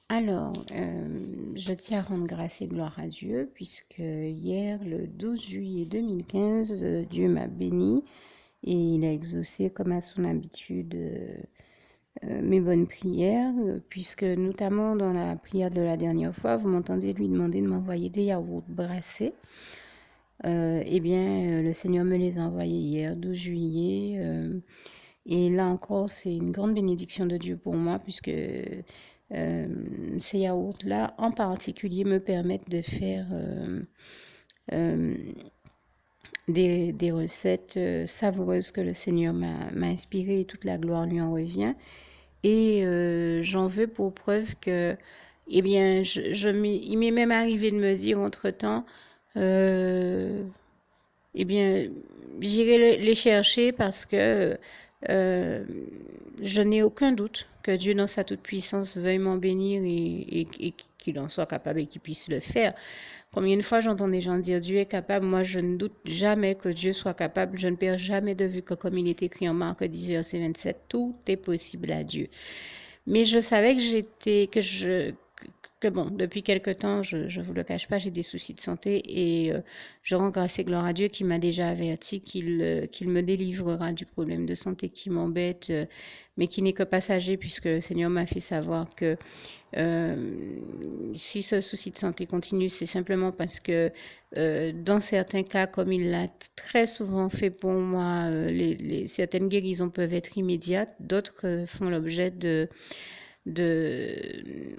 Je tiens à rendre grâce et gloire à Dieu, puisque hier, le 12 juillet 2015, Dieu m'a béni et il a exaucé comme à son habitude mes bonnes prières, puisque notamment dans la prière de la dernière fois, vous m'entendez lui demander de m'envoyer des yaourts brassés. Le Seigneur me les a envoyés hier, 12 juillet. Et là encore, c'est une grande bénédiction de Dieu pour moi, puisque ces yaourts-là, en particulier, me permettent de faire euh, des recettes savoureuses que le Seigneur m'a inspirées et toute la gloire lui en revient. Et j'en veux pour preuve que, eh bien, il m'est même arrivé de me dire entre-temps, euh, eh bien, j'irai les chercher parce que euh, je n'ai aucun doute que Dieu, dans sa toute-puissance, veuille m'en bénir et qu'il en soit capable et qu'il puisse le faire. Combien de fois j'entends des gens dire Dieu est capable, moi je ne doute jamais que Dieu soit capable, je ne perds jamais de vue que comme il est écrit en Marc 10, verset 27, tout est possible à Dieu. Mais je savais que bon, depuis quelque temps, je vous le cache pas, j'ai des soucis de santé et je rends grâce et gloire à Dieu qui m'a déjà averti qu'il me délivrera du problème de santé qui m'embête, mais qui n'est que passager puisque le Seigneur m'a fait savoir que si ce souci de santé continue, c'est simplement parce que dans certains cas, comme il l'a très souvent fait pour moi, certaines guérisons peuvent être immédiates, d'autres font l'objet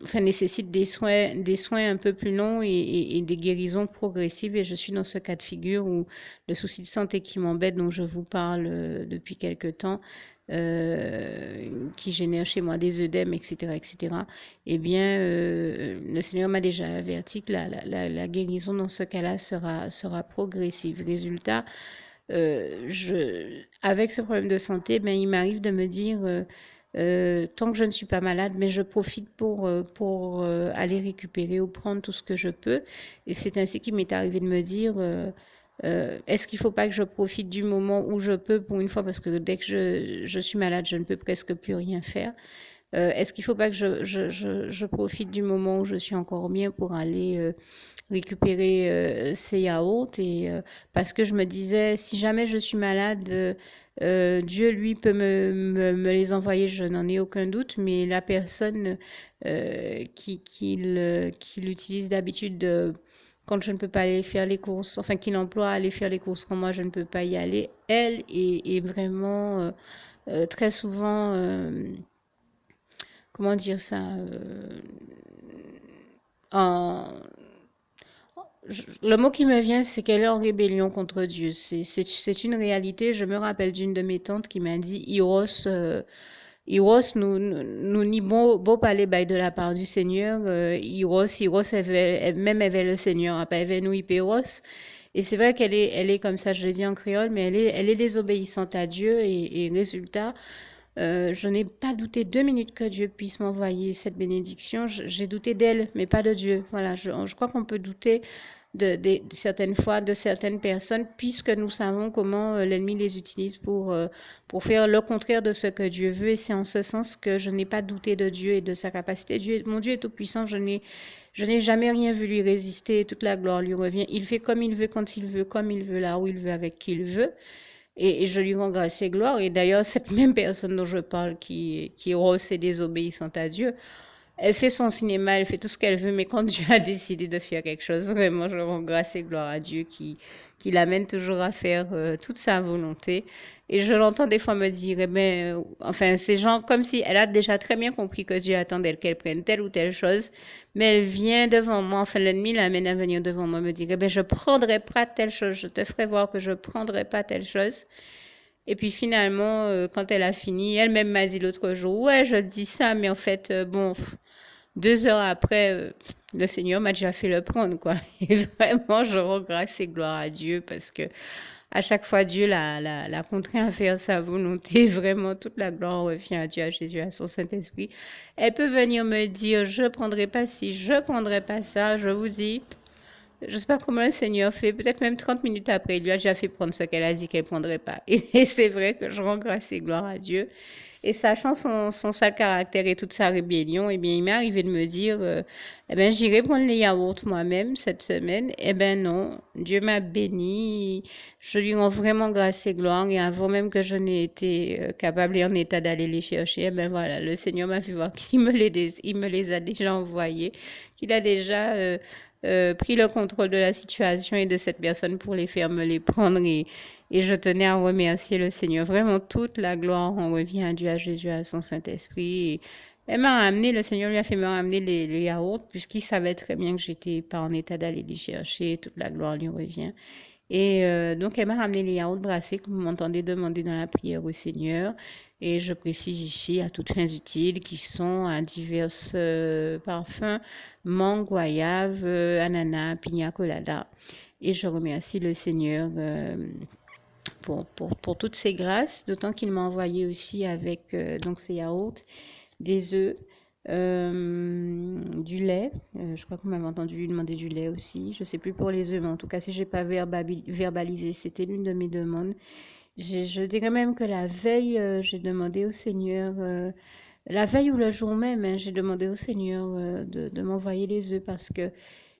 enfin, nécessitent des soins un peu plus longs et des guérisons progressives. Et je suis dans ce cas de figure où le souci de santé qui m'embête, dont je vous parle depuis quelque temps, qui génère chez moi des œdèmes, etc., etc., eh bien, le Seigneur m'a déjà averti que la guérison dans ce cas-là sera progressive. Résultat, avec ce problème de santé, ben, il m'arrive de me dire, tant que je ne suis pas malade, mais je profite pour aller récupérer ou prendre tout ce que je peux. Et c'est ainsi qu'il m'est arrivé de me dire, est-ce qu'il ne faut pas que je profite du moment où je peux pour une fois, parce que dès que je suis malade, je ne peux presque plus rien faire. Est-ce qu'il ne faut pas que je profite du moment où je suis encore bien pour aller récupérer ces yaourts parce que je me disais, si jamais je suis malade, Dieu, lui, peut me les envoyer, je n'en ai aucun doute, mais la personne qui l'utilise d'habitude quand je ne peux pas aller faire les courses, enfin qui l'emploie à aller faire les courses quand moi je ne peux pas y aller, elle est vraiment très souvent, comment dire ça, en, le mot qui me vient, c'est qu'elle est en rébellion contre Dieu. C'est une réalité. Je me rappelle d'une de mes tantes qui m'a dit, Iros nous ni beau parler de la part du Seigneur. Iros, même avait le Seigneur, pas avait nous Hyperos. Et c'est vrai elle est comme ça, je le dis en créole, mais elle est désobéissante à Dieu et résultat, je n'ai pas douté 2 minutes que Dieu puisse m'envoyer cette bénédiction. J'ai douté d'elle, mais pas de Dieu. Voilà, je crois qu'on peut douter de certaines fois de certaines personnes, puisque nous savons comment l'ennemi les utilise pour faire le contraire de ce que Dieu veut. Et c'est en ce sens que je n'ai pas douté de Dieu et de sa capacité. Mon Dieu est tout puissant. Je n'ai jamais rien vu lui résister. Toute la gloire lui revient. Il fait comme il veut, quand il veut, comme il veut, là où il veut, avec qui il veut. Et je lui rends grâce et gloire. Et d'ailleurs, cette même personne dont je parle, qui est grosse et désobéissante à Dieu, elle fait son cinéma, elle fait tout ce qu'elle veut, mais quand Dieu a décidé de faire quelque chose, vraiment, je rends grâce et gloire à Dieu qui l'amène toujours à faire toute sa volonté. Et je l'entends des fois me dire, eh ben, enfin, ces gens, comme si elle a déjà très bien compris que Dieu attendait qu'elle prenne telle ou telle chose, mais elle vient devant moi, enfin, l'ennemi l'amène à venir devant moi, me dire, eh ben, je prendrai pas telle chose, je te ferai voir que je prendrai pas telle chose. Et puis finalement, quand elle a fini, elle-même m'a dit l'autre jour, ouais, je dis ça, mais en fait, bon, 2 heures après, le Seigneur m'a déjà fait le prendre, quoi. Et vraiment, je rends grâce et gloire à Dieu parce que à chaque fois, Dieu l'a contraint à faire sa volonté. Vraiment, toute la gloire revient à Dieu, à Jésus, à son Saint-Esprit. Elle peut venir me dire, je ne prendrai pas ci, je ne prendrai pas ça. Je vous dis, je ne sais pas comment le Seigneur fait. Peut-être même 30 minutes après, il lui a déjà fait prendre ce qu'elle a dit qu'elle ne prendrait pas. Et c'est vrai que je rends grâce et gloire à Dieu. Et sachant son sale caractère et toute sa rébellion, eh bien, il m'est arrivé de me dire, eh ben, j'irai prendre les yaourts moi-même cette semaine. Eh ben non, Dieu m'a béni. Je lui rends vraiment grâce et gloire. Et avant même que je n'ai été capable et en état d'aller les chercher, eh ben voilà, le Seigneur m'a fait voir il me les a déjà envoyés, qu'il a déjà pris le contrôle de la situation et de cette personne pour les faire me les prendre. Et je tenais à remercier le Seigneur. Vraiment, toute la gloire, on revient à Dieu, à Jésus, à son Saint-Esprit. Et elle m'a ramené, le Seigneur lui a fait me ramener les yaourts, puisqu'il savait très bien que j'étais pas en état d'aller les chercher. Toute la gloire lui revient. Et donc, elle m'a ramené les yaourts brassés que vous m'entendez demander dans la prière au Seigneur. Et je précise ici à toutes fins utiles qui sont à divers parfums, mangue, goyave, ananas, pina colada. Et je remercie le Seigneur pour toutes ces grâces, d'autant qu'il m'a envoyé aussi avec donc ces yaourts, des œufs, du lait. Je crois que vous m'avez entendu lui demander du lait aussi. Je ne sais plus pour les œufs, mais en tout cas, si je n'ai pas verbalisé, c'était l'une de mes demandes. Je dirais même que la veille, j'ai demandé au Seigneur, la veille ou le jour même, hein, j'ai demandé au Seigneur de m'envoyer les œufs parce que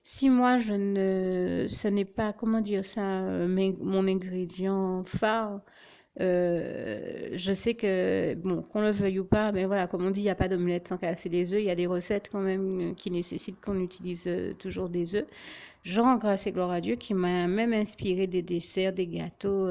si moi, ce n'est pas, comment dire ça, mon ingrédient phare, je sais que, bon, qu'on le veuille ou pas, mais voilà, comme on dit, il n'y a pas d'omelette sans casser les œufs. Il y a des recettes quand même qui nécessitent qu'on utilise toujours des œufs. Je rends grâce et gloire à Dieu qui m'a même inspiré des desserts, des gâteaux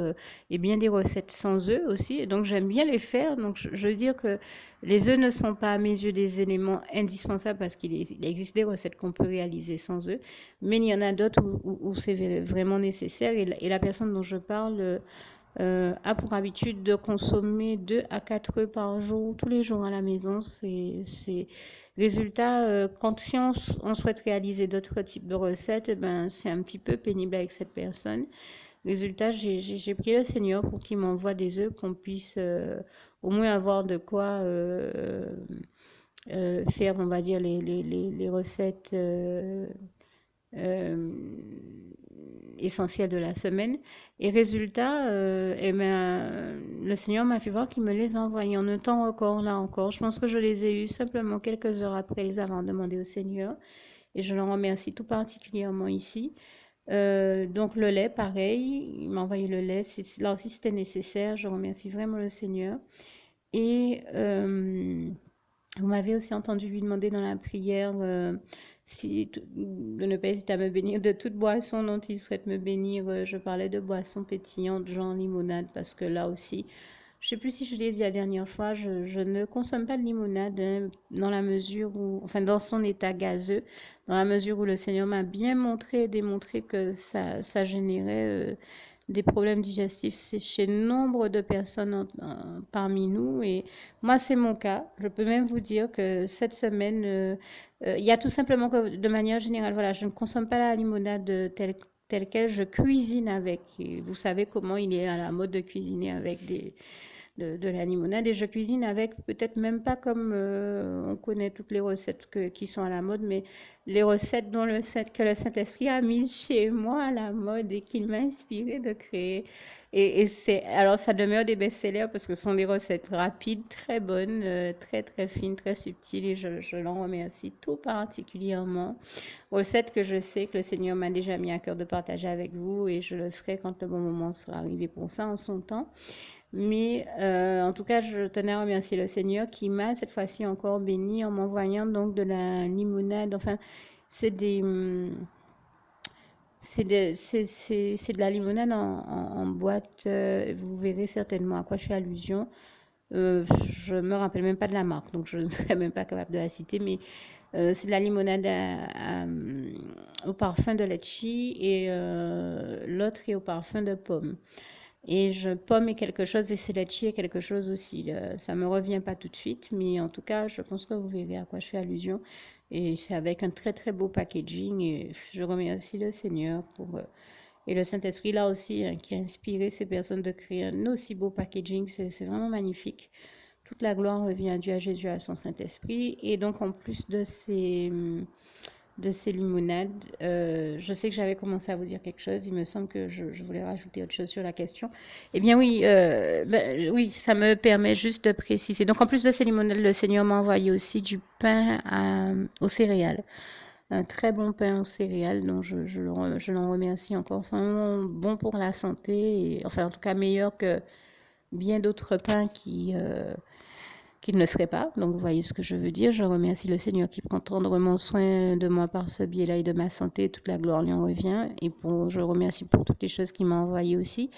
et bien des recettes sans œufs aussi. Et donc j'aime bien les faire. Donc je veux dire que les œufs ne sont pas à mes yeux des éléments indispensables parce qu'il existe des recettes qu'on peut réaliser sans œufs. Mais il y en a d'autres où c'est vraiment nécessaire. Et la personne dont je parle a pour habitude de consommer 2 à 4 œufs par jour, tous les jours à la maison. Résultat, si on souhaite réaliser d'autres types de recettes, eh ben, c'est un petit peu pénible avec cette personne. Résultat, j'ai prié le Seigneur pour qu'il m'envoie des œufs, qu'on puisse au moins avoir de quoi faire, on va dire, les recettes euh, essentiels de la semaine. Et résultat, eh ben, le Seigneur m'a fait voir qu'il me les a envoyés en un temps record, là encore. Je pense que je les ai eus simplement quelques heures après les avoir demandés au Seigneur. Et je le remercie tout particulièrement ici. Donc le lait, pareil, il m'a envoyé le lait. Là aussi, c'était nécessaire. Je remercie vraiment le Seigneur. Et vous m'avez aussi entendu lui demander dans la prière de ne pas hésiter à me bénir de toute boisson dont il souhaite me bénir. Je parlais de boissons pétillantes, genre limonade, parce que là aussi, je ne sais plus si je l'ai dit la dernière fois, je ne consomme pas de limonade hein, dans la mesure où, enfin dans son état gazeux, dans la mesure où le Seigneur m'a bien montré et démontré que ça générait des problèmes digestifs chez nombre de personnes parmi nous. Et moi, c'est mon cas. Je peux même vous dire que cette semaine, il y a tout simplement que, de manière générale, voilà, je ne consomme pas la limonade telle quelle, je cuisine avec. Et vous savez comment il est à la mode de cuisiner avec de la limonade et je cuisine avec peut-être même pas comme on connaît toutes les recettes qui sont à la mode, mais les recettes que le Saint-Esprit a mises chez moi à la mode et qu'il m'a inspiré de créer. Alors ça demeure des best-sellers parce que ce sont des recettes rapides, très bonnes, très très fines, très subtiles et je l'en remercie tout particulièrement. Recettes que je sais que le Seigneur m'a déjà mis à cœur de partager avec vous et je le ferai quand le bon moment sera arrivé pour ça en son temps. Mais en tout cas, je tenais à remercier le Seigneur qui m'a cette fois-ci encore béni en m'envoyant donc de la limonade. Enfin, c'est des, c'est de la limonade en boîte. Vous verrez certainement à quoi je fais allusion. Je me rappelle même pas de la marque, donc je ne serais même pas capable de la citer. Mais c'est de la limonade au parfum de litchi et l'autre est au parfum de pomme. Et pomme est quelque chose et Selechi est quelque chose aussi. Ça me revient pas tout de suite, mais en tout cas, je pense que vous verrez à quoi je fais allusion. Et c'est avec un très très beau packaging. Et je remercie le Seigneur et le Saint-Esprit là aussi hein, qui a inspiré ces personnes de créer un aussi beau packaging. C'est vraiment magnifique. Toute la gloire revient à Dieu, à Jésus, à son Saint-Esprit. Et donc en plus de ces limonades. Je sais que j'avais commencé à vous dire quelque chose. Il me semble que je voulais rajouter autre chose sur la question. Eh bien oui, oui, ça me permet juste de préciser. Donc en plus de ces limonades, le Seigneur m'a envoyé aussi du pain aux céréales. Un très bon pain aux céréales, dont je l'en remercie encore. C'est vraiment bon pour la santé, et, enfin en tout cas meilleur que bien d'autres pains qui ne le serait pas. Donc, vous voyez ce que je veux dire. Je remercie le Seigneur qui prend tendrement soin de moi par ce biais-là et de ma santé. Toute la gloire lui en revient. Et je remercie pour toutes les choses qu'il m'a envoyées aussi.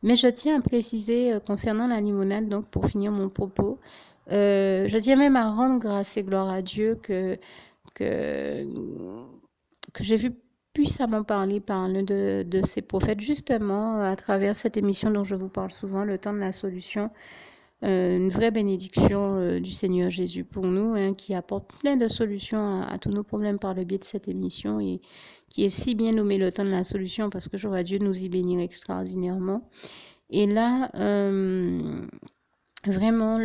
Mais je tiens à préciser concernant la limonade, donc pour finir mon propos, je tiens même à rendre grâce et gloire à Dieu que, que j'ai vu puissamment parler par l'un de ses prophètes, justement, à travers cette émission dont je vous parle souvent, Le temps de la solution. Une vraie bénédiction du Seigneur Jésus pour nous, hein, qui apporte plein de solutions à tous nos problèmes par le biais de cette émission et qui est si bien nommé Le temps de la solution parce que j'aurais Dieu nous y bénir extraordinairement. Et là, vraiment,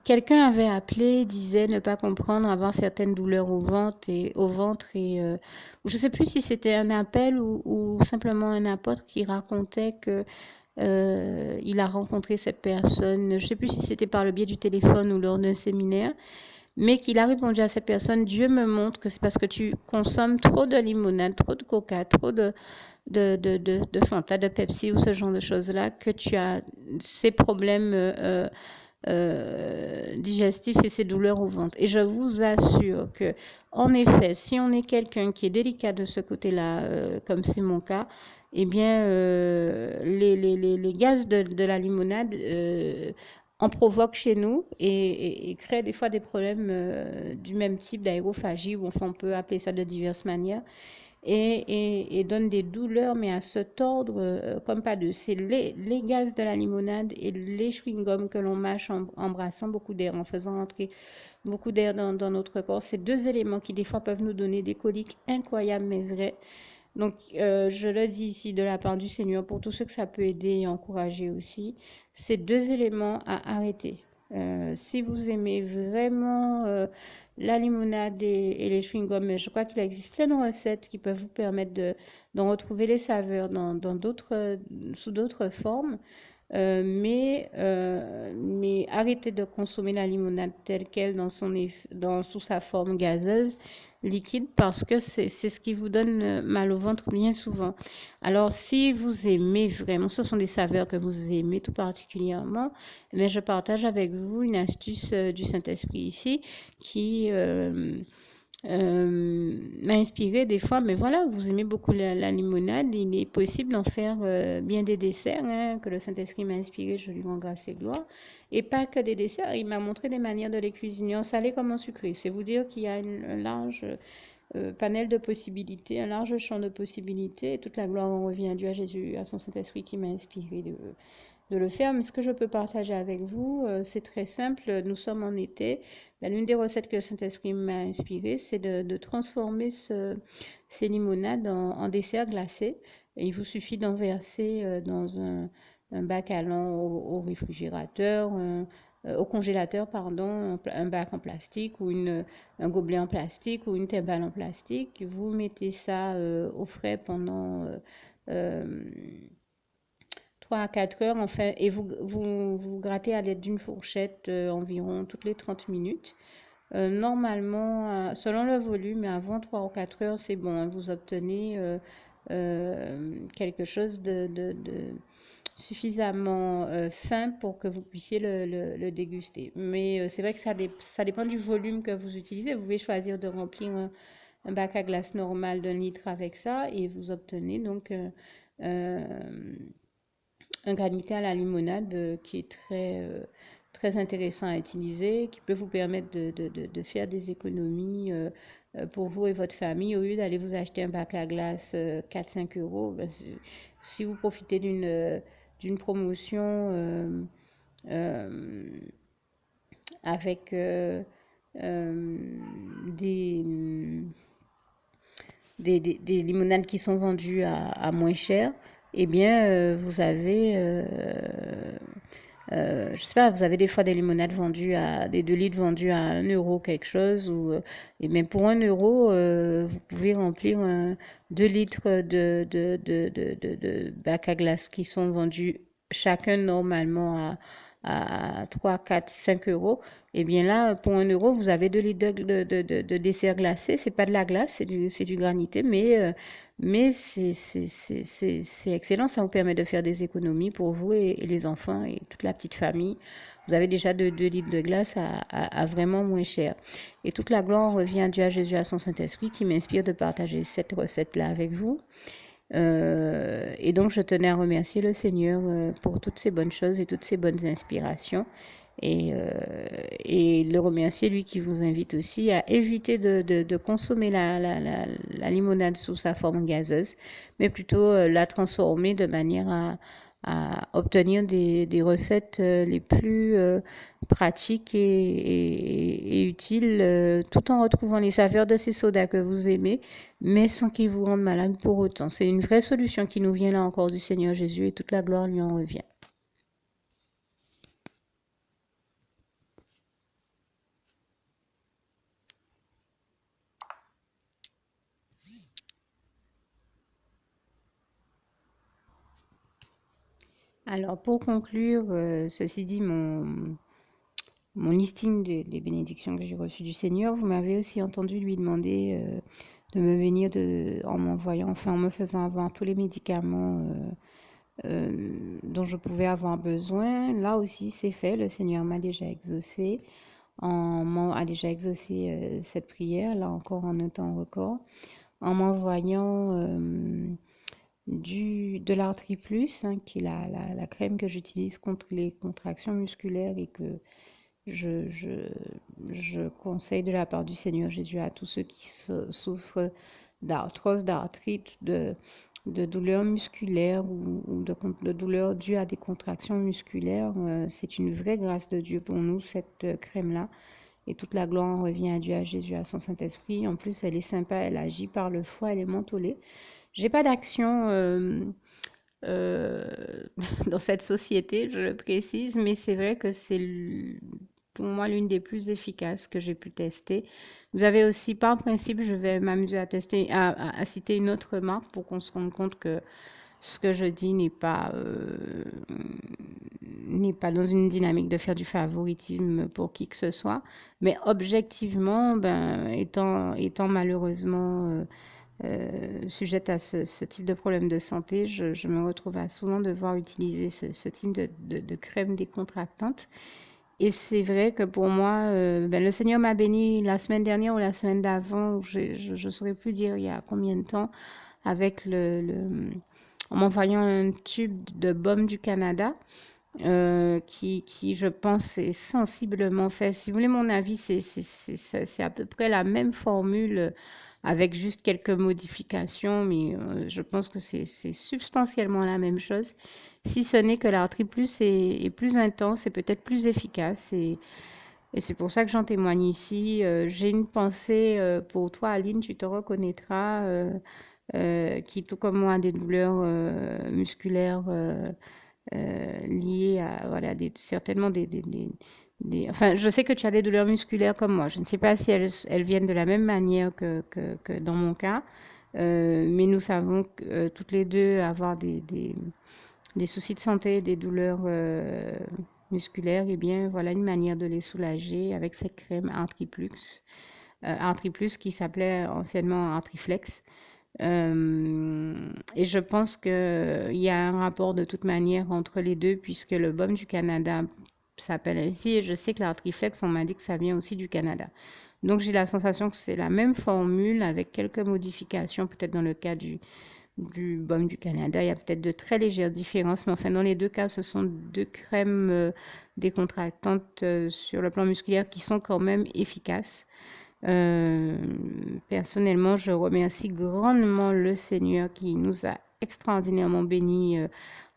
quelqu'un avait appelé, disait ne pas comprendre, avoir certaines douleurs au ventre et je ne sais plus si c'était un appel ou simplement un apôtre qui racontait que il a rencontré cette personne, je ne sais plus si c'était par le biais du téléphone ou lors d'un séminaire, mais qu'il a répondu à cette personne, Dieu me montre que c'est parce que tu consommes trop de limonade, trop de coca, trop de Fanta, de Pepsi ou ce genre de choses-là, que tu as ces problèmes digestifs et ces douleurs au ventre. Et je vous assure que, en effet, si on est quelqu'un qui est délicat de ce côté-là, comme c'est mon cas, eh bien, les gaz de la limonade en provoquent chez nous et créent des fois des problèmes du même type d'aérophagie, ou enfin on peut appeler ça de diverses manières et donne des douleurs, mais à se tordre comme pas deux. C'est les gaz de la limonade et les chewing-gums que l'on mâche en brassant beaucoup d'air, en faisant entrer beaucoup d'air dans notre corps. C'est deux éléments qui, des fois, peuvent nous donner des coliques incroyables, mais vraies. Donc, je le dis ici de la part du Seigneur, pour tous ceux que ça peut aider et encourager aussi, ces deux éléments à arrêter. Si vous aimez vraiment la limonade et les chewing-gums, mais je crois qu'il existe plein de recettes qui peuvent vous permettre d'en retrouver les saveurs sous d'autres formes. Mais arrêtez de consommer la limonade telle qu'elle sous sa forme gazeuse, liquide, parce que c'est ce qui vous donne mal au ventre bien souvent. Alors, si vous aimez vraiment, ce sont des saveurs que vous aimez tout particulièrement, mais je partage avec vous une astuce du Saint-Esprit ici qui m'a inspiré des fois, mais voilà, vous aimez beaucoup la limonade, il est possible d'en faire bien des desserts, hein, que le Saint-Esprit m'a inspiré, je lui rends grâce et gloire. Et pas que des desserts, il m'a montré des manières de les cuisiner en salé comme en sucré. C'est vous dire qu'il y a un large panel de possibilités, un large champ de possibilités, et toute la gloire en revient à Dieu, à Jésus, à son Saint-Esprit qui m'a inspiré de le faire. Mais ce que je peux partager avec vous, c'est très simple. Nous sommes en été. Ben, l'une des recettes que le Saint-Esprit m'a inspirée, c'est de transformer ces limonades en dessert glacé. Et il vous suffit d'en verser dans un bac allant au réfrigérateur, au congélateur, pardon, un bac en plastique ou un gobelet en plastique ou une terbale en plastique. Vous mettez ça au frais pendant euh, 3 à 4 heures, enfin, et vous grattez à l'aide d'une fourchette environ toutes les 30 minutes. Normalement, selon le volume, avant 3 ou 4 heures, c'est bon, hein, vous obtenez quelque chose de suffisamment fin pour que vous puissiez le déguster. Mais c'est vrai que ça dépend du volume que vous utilisez. Vous pouvez choisir de remplir un bac à glace normal d'1 litre avec ça et vous obtenez donc un granité à la limonade qui est très intéressant à utiliser, qui peut vous permettre de faire des économies pour vous et votre famille. Au lieu d'aller vous acheter un bac à glace 4-5 euros, ben, si vous profitez d'une promotion euh, avec des, des limonades qui sont vendues à moins cher, eh bien, vous avez Je sais pas, vous avez des fois des limonades vendues à des 2 litres vendus à 1 € quelque chose et même pour 1 € vous pouvez remplir 2 litres de bacs à glace qui sont vendus chacun normalement à 3, 4, 5 €. Et bien là, pour 1 € vous avez 2 litres de dessert glacé. C'est pas de la glace, c'est du granité, mais c'est excellent. Ça vous permet de faire des économies pour vous et les enfants et toute la petite famille. Vous avez déjà 2 litres de glace à vraiment moins cher. Et toute la gloire revient à Dieu, à Jésus, à son Saint-Esprit qui m'inspire de partager cette recette-là avec vous. Et donc, je tenais à remercier le Seigneur pour toutes ces bonnes choses et toutes ces bonnes inspirations. Et le remercier, lui qui vous invite aussi à éviter de consommer la limonade sous sa forme gazeuse, mais plutôt la transformer de manière à obtenir des recettes les plus pratiques et utiles, tout en retrouvant les saveurs de ces sodas que vous aimez, mais sans qu'ils vous rendent malade pour autant. C'est une vraie solution qui nous vient là encore du Seigneur Jésus et toute la gloire lui en revient. Alors, pour conclure, ceci dit, mon listing des bénédictions que j'ai reçues du Seigneur, vous m'avez aussi entendu lui demander de me venir en m'envoyant, enfin en me faisant avoir tous les médicaments dont je pouvais avoir besoin. Là aussi, c'est fait. Le Seigneur m'a déjà exaucé, a déjà exaucé cette prière, là encore en un temps record, en m'envoyant de l'Artri Plus, hein, qui est la crème que j'utilise contre les contractions musculaires et que je, je, je conseille de la part du Seigneur Jésus à tous ceux qui souffrent d'arthrose, d'arthrite, de douleurs musculaires ou de douleurs dues à des contractions musculaires. C'est une vraie grâce de Dieu pour nous, cette crème-là. Et toute la gloire en revient à Dieu, à Jésus, à son Saint-Esprit. En plus, elle est sympa, elle agit par le foie, elle est mentholée. J'ai pas d'action euh, dans cette société, je le précise, mais c'est vrai que c'est pour moi l'une des plus efficaces que j'ai pu tester. Vous avez aussi, par principe, je vais m'amuser à tester, à citer une autre marque pour qu'on se rende compte que ce que je dis n'est pas dans une dynamique de faire du favoritisme pour qui que ce soit, mais objectivement, ben, étant malheureusement sujette à ce type de problème de santé, je me retrouve à souvent devoir utiliser ce type de crème décontractante. Et c'est vrai que pour moi, ben, le Seigneur m'a béni la semaine dernière ou la semaine d'avant, je ne saurais plus dire il y a combien de temps, avec en m'envoyant un tube de baume du Canada. Qui, je pense, est sensiblement fait. Si vous voulez mon avis, c'est à peu près la même formule avec juste quelques modifications, mais je pense que c'est substantiellement la même chose. Si ce n'est que l'Artri Plus est plus intense et peut-être plus efficace. Et c'est pour ça que j'en témoigne ici. J'ai une pensée pour toi, Aline, tu te reconnaîtras, qui, tout comme moi, a des douleurs musculaires. Liées à voilà, certainement enfin, je sais que tu as des douleurs musculaires comme moi. Je ne sais pas si elles viennent de la même manière que dans mon cas, mais nous savons toutes les deux avoir des soucis de santé, des douleurs musculaires. Et bien, voilà une manière de les soulager avec cette crème Artriplus qui s'appelait anciennement Artriflex. Et je pense qu'il y a un rapport de toute manière entre les deux, puisque le baume du Canada s'appelle ainsi, et je sais que l'Artriflex, on m'a dit que ça vient aussi du Canada. Donc j'ai la sensation que c'est la même formule avec quelques modifications, peut-être dans le cas du baume du Canada, il y a peut-être de très légères différences, mais enfin dans les deux cas, ce sont deux crèmes décontractantes sur le plan musculaire qui sont quand même efficaces. Euh, Personnellement, je remercie grandement le Seigneur qui nous a extraordinairement bénis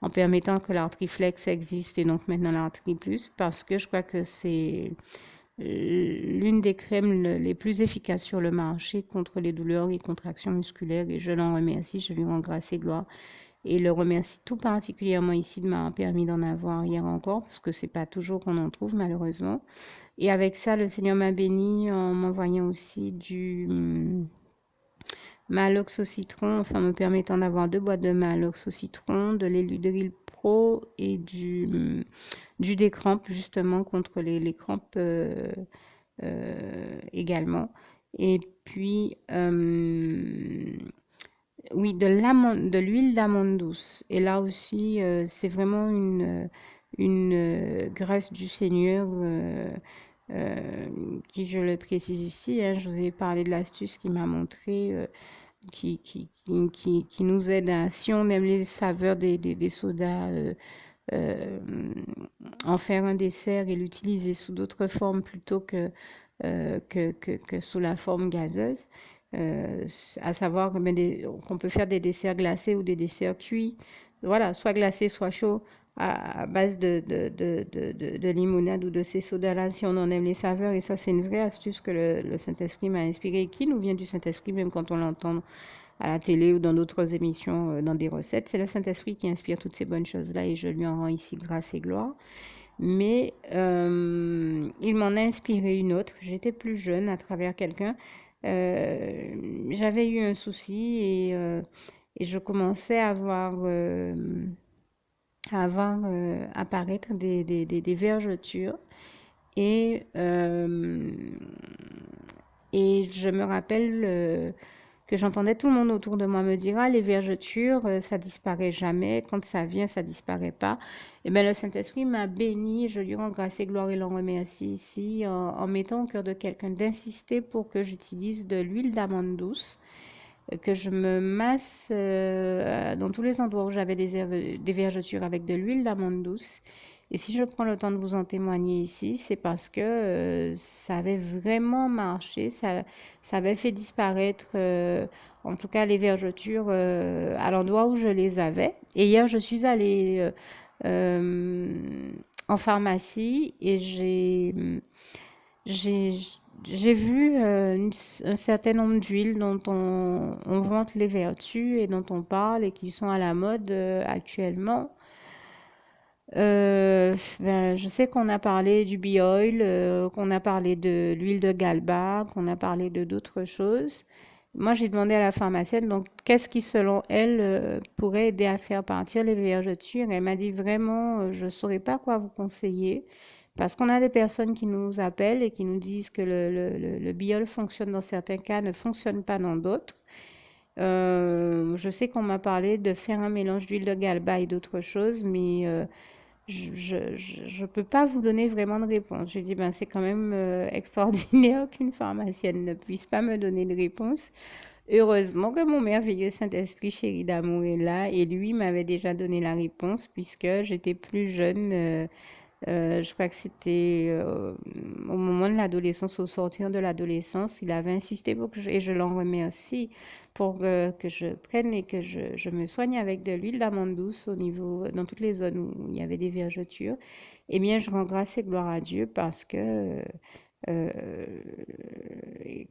en permettant que l'Artriflex existe et donc maintenant l'Artri Plus parce que je crois que c'est l'une des crèmes les plus efficaces sur le marché contre les douleurs et contractions musculaires et je l'en remercie, je lui rends grâce et gloire. et le remercie tout particulièrement ici de m'avoir permis d'en avoir hier encore, parce que c'est pas toujours qu'on en trouve malheureusement. Et avec ça, le Seigneur m'a béni en m'envoyant aussi du Malox au citron, enfin me permettant d'avoir 2 boîtes de Malox au citron, de l'Eludril Pro et du Décrampe justement contre les crampes également. Et puis, oui, de l'huile d'amande douce. Et là aussi, c'est vraiment une grâce du Seigneur qui, je le précise ici, hein, je vous ai parlé de l'astuce qui m'a montré, qui nous aide à, si on aime les saveurs des sodas, euh, en faire un dessert et l'utiliser sous d'autres formes plutôt que sous la forme gazeuse. À savoir qu'on peut faire des desserts glacés ou des desserts cuits, voilà, soit glacés, soit chauds, à base de limonade ou de ces sodas-là, si on en aime les saveurs. Et ça, c'est une vraie astuce que le Saint-Esprit m'a inspiré, qui nous vient du Saint-Esprit, même quand on l'entend à la télé ou dans d'autres émissions, dans des recettes. C'est le Saint-Esprit qui inspire toutes ces bonnes choses-là et je lui en rends ici grâce et gloire. Mais il m'en a inspiré une autre. J'étais plus jeune à travers quelqu'un. J'avais eu un souci et je commençais à apparaître des vergetures. Et, et je me rappelle que j'entendais tout le monde autour de moi me dire, ah, les vergetures, ça disparaît jamais. Quand ça vient, ça disparaît pas. Et bien, le Saint-Esprit m'a béni. Je lui rends grâce et gloire et l'en remercie ici en mettant au cœur de quelqu'un d'insister pour que j'utilise de l'huile d'amande douce, que je me masse dans tous les endroits où j'avais des vergetures avec de l'huile d'amande douce. Et si je prends le temps de vous en témoigner ici, c'est parce que ça avait vraiment marché, ça avait fait disparaître, en tout cas, les vergetures à l'endroit où je les avais. Et hier, je suis allée en pharmacie et j'ai, j'ai vu un certain nombre d'huiles dont on vante les vertus et dont on parle et qui sont à la mode actuellement. Ben, je sais qu'on a parlé du Bioil, qu'on a parlé de l'huile de Galba, qu'on a parlé de d'autres choses. Moi, j'ai demandé à la pharmacienne, donc, qu'est-ce qui, selon elle, pourrait aider à faire partir les vergetures? Elle m'a dit vraiment, je ne saurais pas quoi vous conseiller, parce qu'on a des personnes qui nous appellent et qui nous disent que le Biol fonctionne dans certains cas, ne fonctionne pas dans d'autres. Je sais qu'on m'a parlé de faire un mélange d'huile de Galba et d'autres choses, mais je peux pas vous donner vraiment de réponse. Je dis, ben, c'est quand même extraordinaire qu'une pharmacienne ne puisse pas me donner de réponse. Heureusement que mon merveilleux Saint-Esprit chéri d'amour est là et lui m'avait déjà donné la réponse puisque j'étais plus jeune. Je crois que c'était au moment de l'adolescence, au sortir de l'adolescence, il avait insisté pour et je l'en remercie pour que je prenne et que je me soigne avec de l'huile d'amande douce au niveau, dans toutes les zones où il y avait des vergetures. Eh bien, je rends grâce et gloire à Dieu parce que euh,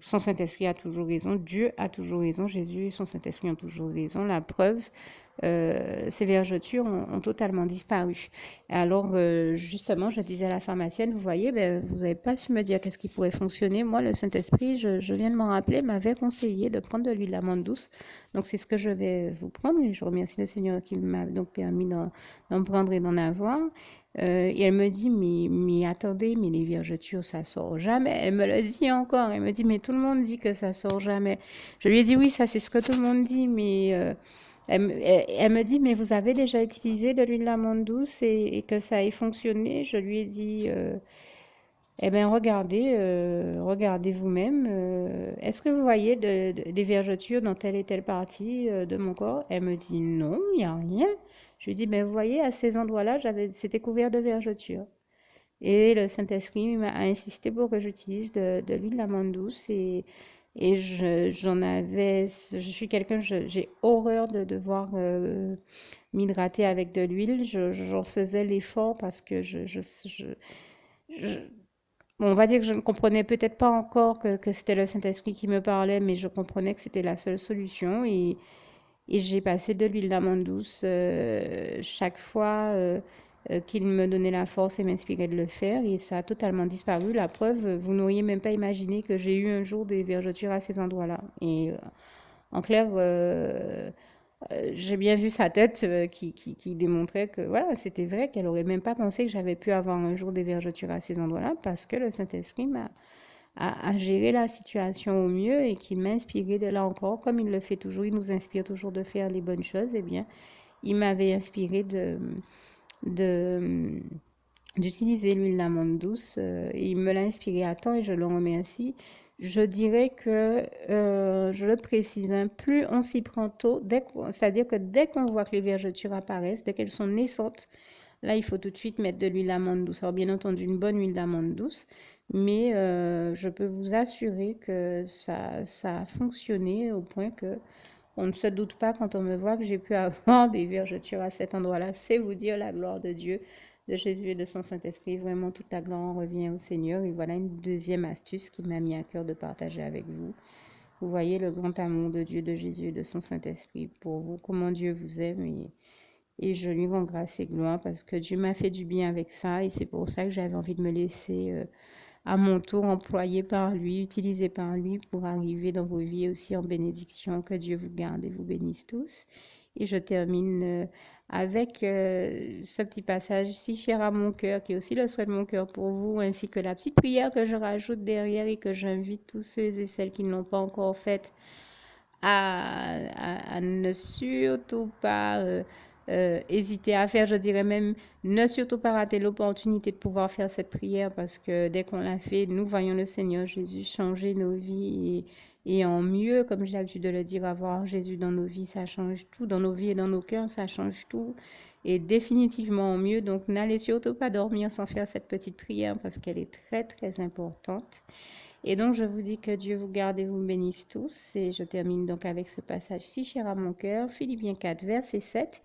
son Saint-Esprit a toujours raison, Dieu a toujours raison, Jésus et son Saint-Esprit ont toujours raison. La preuve, ces vergetures ont totalement disparu. Alors, justement, je disais à la pharmacienne, vous voyez, ben, vous n'avez pas su me dire qu'est-ce qui pourrait fonctionner. Moi, le Saint-Esprit, je viens de m'en rappeler, m'avait conseillé de prendre de l'huile d'amande douce. Donc, c'est ce que je vais vous prendre et je remercie le Seigneur qui m'a donc permis d'en prendre et d'en avoir. Et elle me dit, mais attendez, mais les vergetures, ça sort jamais. Elle me le dit encore. Elle me dit, mais tout le monde dit que ça sort jamais. Je lui ai dit, oui, ça c'est ce que tout le monde dit, mais elle me dit, mais vous avez déjà utilisé de l'huile d'amande douce et que ça ait fonctionné. Je lui ai dit, eh bien, regardez vous-même. Est-ce que vous voyez des vergetures dans telle et telle partie de mon corps? Elle me dit, non, il n'y a rien. Je lui dis, ben, vous voyez, à ces endroits-là, c'était couvert de vergetures. Et le Saint-Esprit m'a insisté pour que j'utilise de l'huile d'amande douce et je suis quelqu'un, j'ai horreur de devoir m'hydrater avec de l'huile. J'en faisais l'effort parce que je- bon, on va dire que je ne comprenais peut-être pas encore que c'était le Saint-Esprit qui me parlait, mais je comprenais que c'était la seule solution Et j'ai passé de l'huile d'amande douce chaque fois qu'il me donnait la force et m'inspirait de le faire. Et ça a totalement disparu. La preuve, vous n'auriez même pas imaginé que j'ai eu un jour des vergetures à ces endroits-là. Et en clair, j'ai bien vu sa tête qui démontrait que voilà, c'était vrai, qu'elle aurait même pas pensé que j'avais pu avoir un jour des vergetures à ces endroits-là parce que le Saint-Esprit m'a à gérer la situation au mieux et qu'il m'a inspiré de là encore, comme il le fait toujours, il nous inspire toujours de faire les bonnes choses, eh bien, il m'avait inspiré de d'utiliser l'huile d'amande douce et il me l'a inspiré à temps et je le remercie. Je dirais que, je le précise, hein, plus on s'y prend tôt, c'est-à-dire que dès qu'on voit que les vergetures apparaissent, dès qu'elles sont naissantes, là, il faut tout de suite mettre de l'huile d'amande douce. Alors, bien entendu, une bonne huile d'amande douce, mais je peux vous assurer que ça a fonctionné au point que on ne se doute pas quand on me voit que j'ai pu avoir des vergetures à cet endroit-là. C'est vous dire la gloire de Dieu, de Jésus et de son Saint-Esprit. Vraiment, toute la gloire en revient au Seigneur. Et voilà une deuxième astuce qui m'a mis à cœur de partager avec vous. Vous voyez le grand amour de Dieu, de Jésus et de son Saint-Esprit pour vous, comment Dieu vous aime et je lui rends grâce et gloire parce que Dieu m'a fait du bien avec ça et c'est pour ça que j'avais envie de me laisser à mon tour employer par lui, utilisé par lui pour arriver dans vos vies aussi en bénédiction. Que Dieu vous garde et vous bénisse tous. Et je termine avec ce petit passage si cher à mon cœur, qui est aussi le souhait de mon cœur pour vous, ainsi que la petite prière que je rajoute derrière et que j'invite tous ceux et celles qui ne l'ont pas encore faite à ne surtout pas hésiter à faire. Je dirais même ne surtout pas rater l'opportunité de pouvoir faire cette prière parce que dès qu'on l'a fait, nous voyons le Seigneur Jésus changer nos vies et en mieux, comme j'ai l'habitude de le dire, avoir Jésus dans nos vies, ça change tout. Dans nos vies et dans nos cœurs, ça change tout. Et définitivement en mieux. Donc, n'allez surtout pas dormir sans faire cette petite prière parce qu'elle est très, très importante. Et donc, je vous dis que Dieu vous garde et vous bénisse tous. Et je termine donc avec ce passage si cher à mon cœur, Philippiens 4, verset 7.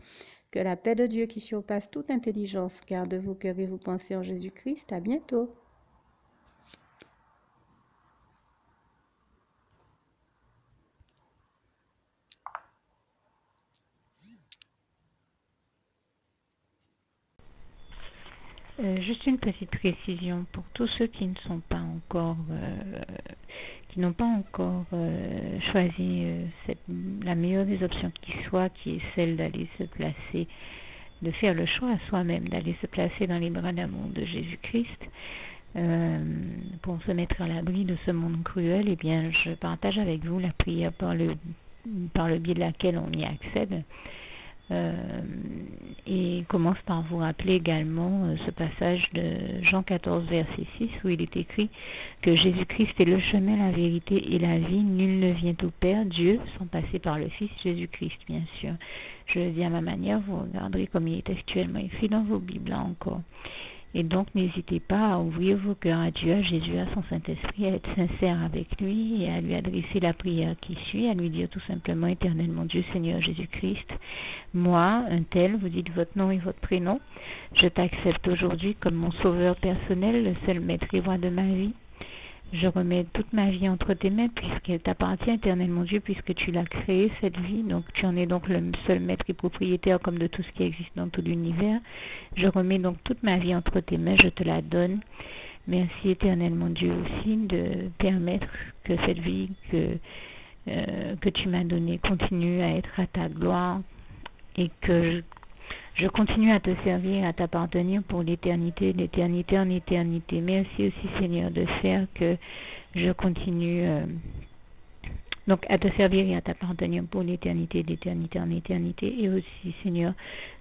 Que la paix de Dieu qui surpasse toute intelligence garde vos cœurs et vos pensées en Jésus-Christ. À bientôt. Juste une petite précision pour tous ceux qui ne sont pas encore, qui n'ont pas encore choisi la meilleure des options qui soit, qui est celle d'aller se placer, de faire le choix à soi-même, d'aller se placer dans les bras d'amour de Jésus-Christ, pour se mettre à l'abri de ce monde cruel. Eh bien, je partage avec vous la prière par le biais de laquelle on y accède. Et commence par vous rappeler également ce passage de Jean 14, verset 6, où il est écrit que Jésus-Christ est le chemin, la vérité et la vie. Nul ne vient au Père, Dieu, sans passer par le Fils Jésus-Christ, bien sûr. Je le dis à ma manière, vous regarderez comme il est actuellement écrit dans vos Bibles, là encore. Et donc, n'hésitez pas à ouvrir vos cœurs à Dieu, à Jésus, à son Saint-Esprit, à être sincère avec lui et à lui adresser la prière qui suit, à lui dire tout simplement, Éternel mon Dieu, Seigneur Jésus-Christ, moi, un tel, vous dites votre nom et votre prénom, je t'accepte aujourd'hui comme mon sauveur personnel, le seul maître et roi de ma vie. Je remets toute ma vie entre tes mains puisqu'elle t'appartient, Éternel mon Dieu, puisque tu l'as créée, cette vie. Donc tu en es donc le seul maître et propriétaire comme de tout ce qui existe dans tout l'univers. Je remets donc toute ma vie entre tes mains, je te la donne. Merci, Éternel mon Dieu, aussi de permettre que cette vie que tu m'as donnée continue à être à ta gloire et que je continue à te servir, à t'appartenir pour l'éternité, d'éternité en éternité. Merci aussi, Seigneur, de faire que je continue donc à te servir et à t'appartenir pour l'éternité, d'éternité en éternité. Et aussi, Seigneur,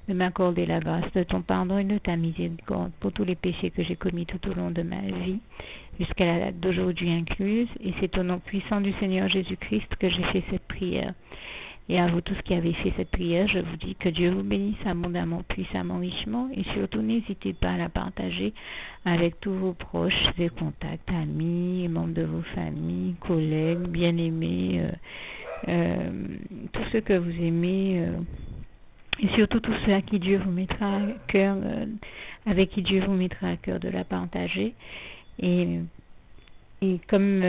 de m'accorder la grâce de ton pardon et de ta miséricorde pour tous les péchés que j'ai commis tout au long de ma vie, jusqu'à la date d'aujourd'hui incluse. Et c'est au nom puissant du Seigneur Jésus-Christ que j'ai fait cette prière. Et à vous tous qui avez fait cette prière, je vous dis que Dieu vous bénisse abondamment, puissamment, richement. Et surtout, n'hésitez pas à la partager avec tous vos proches et contacts, amis, membres de vos familles, collègues, bien-aimés, tous ceux que vous aimez. Et surtout tous ceux à qui Dieu vous mettra à cœur, avec qui Dieu vous mettra à cœur de la partager. Et comme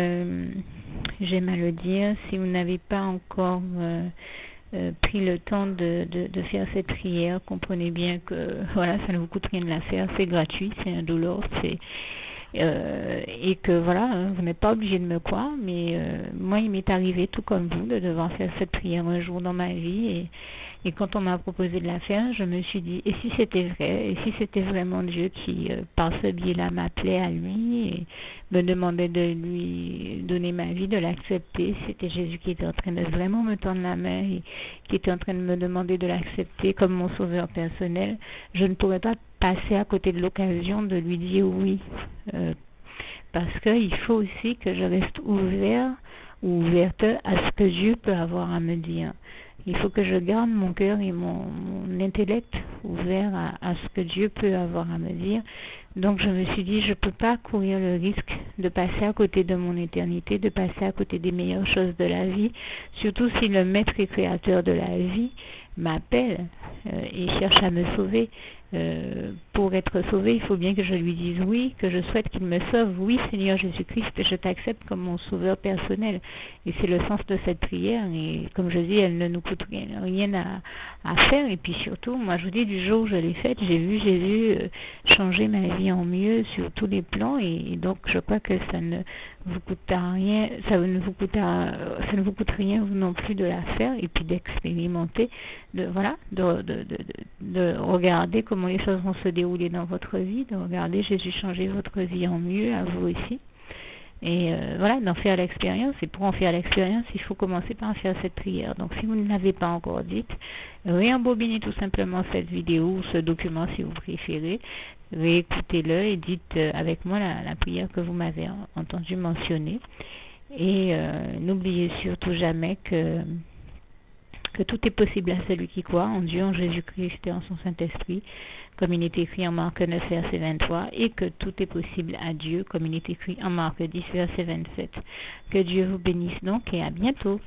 j'aime à le dire, si vous n'avez pas encore pris le temps de faire cette prière, comprenez bien que voilà, ça ne vous coûte rien de la faire, c'est gratuit, c'est indolore, et que voilà, vous n'êtes pas obligé de me croire, mais moi il m'est arrivé tout comme vous de devoir faire cette prière un jour dans ma vie, et quand on m'a proposé de la faire, je me suis dit, et si c'était vrai, et si c'était vraiment Dieu qui, par ce biais-là, m'appelait à lui et me demandait de lui donner ma vie, de l'accepter, c'était Jésus qui était en train de vraiment me tendre la main et qui était en train de me demander de l'accepter comme mon sauveur personnel, je ne pourrais pas passer à côté de l'occasion de lui dire oui, parce qu'il faut aussi que je reste ouvert ou ouverte à ce que Dieu peut avoir à me dire. Il faut que je garde mon cœur et mon intellect ouvert à ce que Dieu peut avoir à me dire. Donc je me suis dit, je ne peux pas courir le risque de passer à côté de mon éternité, de passer à côté des meilleures choses de la vie, surtout si le maître et créateur de la vie m'appelle et cherche à me sauver. Pour être sauvé, il faut bien que je lui dise oui, que je souhaite qu'il me sauve. Oui, Seigneur Jésus-Christ, je t'accepte comme mon sauveur personnel. Et c'est le sens de cette prière. Et comme je dis, elle ne nous coûte rien à faire. Et puis surtout, moi je vous dis, du jour où je l'ai faite, j'ai vu Jésus changer ma vie en mieux sur tous les plans. Et donc je crois que ça ne vous coûte rien, ça ne vous coûte rien vous non plus de la faire et puis d'expérimenter, de regarder comment les choses vont se dérouler dans votre vie, de regarder Jésus changer votre vie en mieux, à vous aussi. Et voilà, d'en faire l'expérience. Et pour en faire l'expérience, il faut commencer par en faire cette prière. Donc si vous ne l'avez pas encore dite, réembobinez tout simplement cette vidéo ou ce document si vous préférez, réécoutez-le et dites avec moi la prière que vous m'avez entendu mentionner. Et n'oubliez surtout jamais que tout est possible à celui qui croit en Dieu, en Jésus-Christ et en son Saint-Esprit, comme il est écrit en Marc 9, verset 23, et que tout est possible à Dieu, comme il est écrit en Marc 10, verset 27. Que Dieu vous bénisse donc et à bientôt.